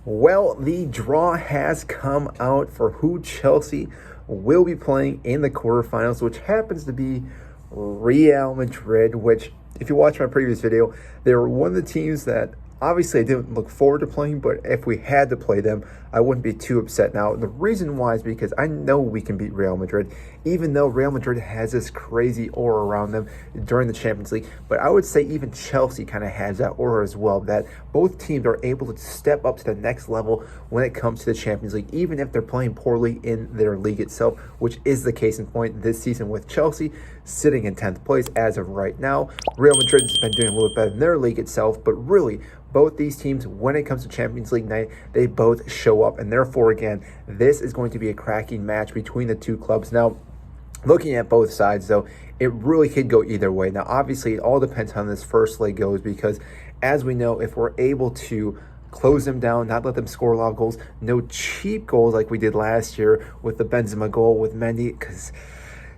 Well, the draw has come out for who Chelsea will be playing in the quarterfinals, which happens to be Real Madrid, which, if you watch my previous video, they were one of the teams that obviously I didn't look forward to playing, but if we had to play them, I wouldn't be too upset. Now, the reason why is because I know we can beat Real Madrid, even though Real Madrid has this crazy aura around them during the Champions League. But I would say even Chelsea kind of has that aura as well, that both teams are able to step up to the next level when it comes to the Champions League, even if they're playing poorly in their league itself, which is the case in point this season with Chelsea sitting in 10th place as of right now. Real Madrid has been doing a little bit better in their league itself, but really, both these teams, when it comes to Champions League night, they both show up, and therefore, again, this is going to be a cracking match between the two clubs. Now, looking at both sides, though, it really could go either way. Now, obviously, it all depends on how this first leg goes, because as we know, if we're able to close them down, not let them score a lot of goals, no cheap goals like we did last year with the Benzema goal with Mendy, because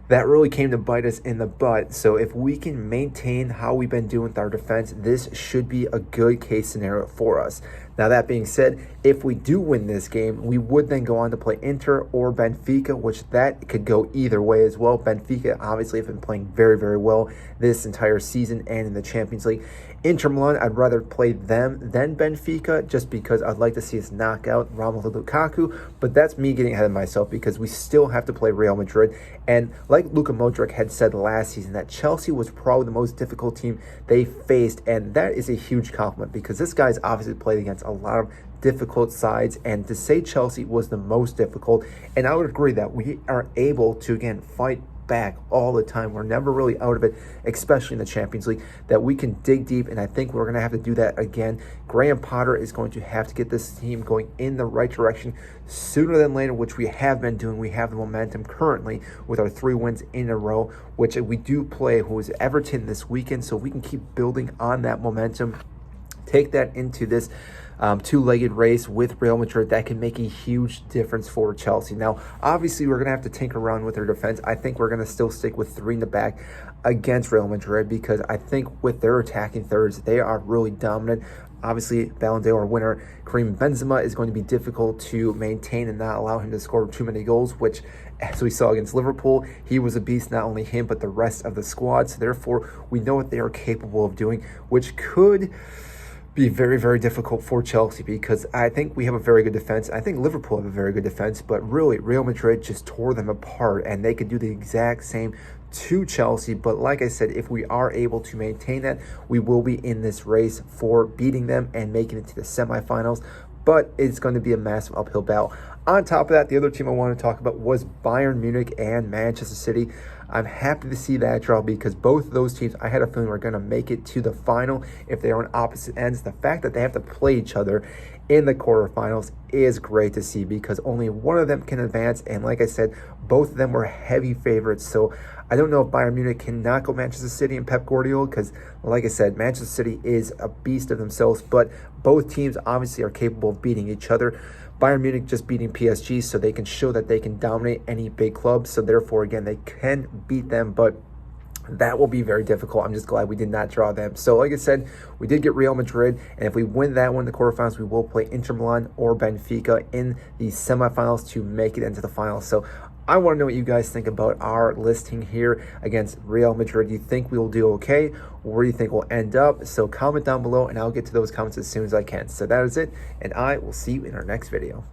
that really came to bite us in the butt. So if we can maintain how we've been doing with our defense, this should be a good case scenario for us. Now, that being said, if we do win this game, we would then go on to play Inter or Benfica, which that could go either way as well. Benfica obviously have been playing very, very well this entire season and in the Champions League. Inter Milan, I'd rather play them than Benfica just because I'd like to see us knock out Romelu Lukaku, but that's me getting ahead of myself because we still have to play Real Madrid. And like Luka Modric had said last season, that Chelsea was probably the most difficult team they faced, and that is a huge compliment because this guy's obviously played against a lot of difficult sides, and to say Chelsea was the most difficult, and I would agree that we are able to again fight back all the time. We're never really out of it, especially in the Champions League, that we can dig deep, and I think we're going to have to do that again. Graham Potter is going to have to get this team going in the right direction sooner than later, which we have been doing. We have the momentum currently with our 3 wins in a row, which we do play who is Everton this weekend, so we can keep building on that momentum, take that into this two-legged race with Real Madrid that can make a huge difference for Chelsea. Now, obviously, we're going to have to tinker around with their defense. I think we're going to still stick with 3 in the back against Real Madrid because I think with their attacking thirds, they are really dominant. Obviously, Ballon d'Or winner Karim Benzema is going to be difficult to maintain and not allow him to score too many goals, which, as we saw against Liverpool, he was a beast, not only him, but the rest of the squad. So therefore, we know what they are capable of doing, which could be very, very difficult for Chelsea because I think we have a very good defense. I think Liverpool have a very good defense, but really Real Madrid just tore them apart, and they could do the exact same to Chelsea. But like I said, if we are able to maintain that, we will be in this race for beating them and making it to the semifinals. But it's going to be a massive uphill battle. On top of that, the other team I want to talk about was Bayern Munich and Manchester City. I'm happy to see that draw because both of those teams, I had a feeling were going to make it to the final if they are on opposite ends. The fact that they have to play each other in the quarterfinals is great to see because only one of them can advance. And like I said, both of them were heavy favorites. So I don't know if Bayern Munich can knock out Manchester City and Pep Guardiola because, like I said, Manchester City is a beast of themselves. But both teams obviously are capable of beating each other. Bayern Munich just beating PSG, so they can show that they can dominate any big club. So therefore, again, they can beat them, but that will be very difficult. I'm just glad we did not draw them. So like I said, we did get Real Madrid, and if we win that one in the quarterfinals, we will play Inter Milan or Benfica in the semifinals to make it into the finals. So I want to know what you guys think about our listing here against Real Madrid. Do you think we will do okay? Where do you think we'll end up? So comment down below, and I'll get to those comments as soon as I can. So that is it, and I will see you in our next video.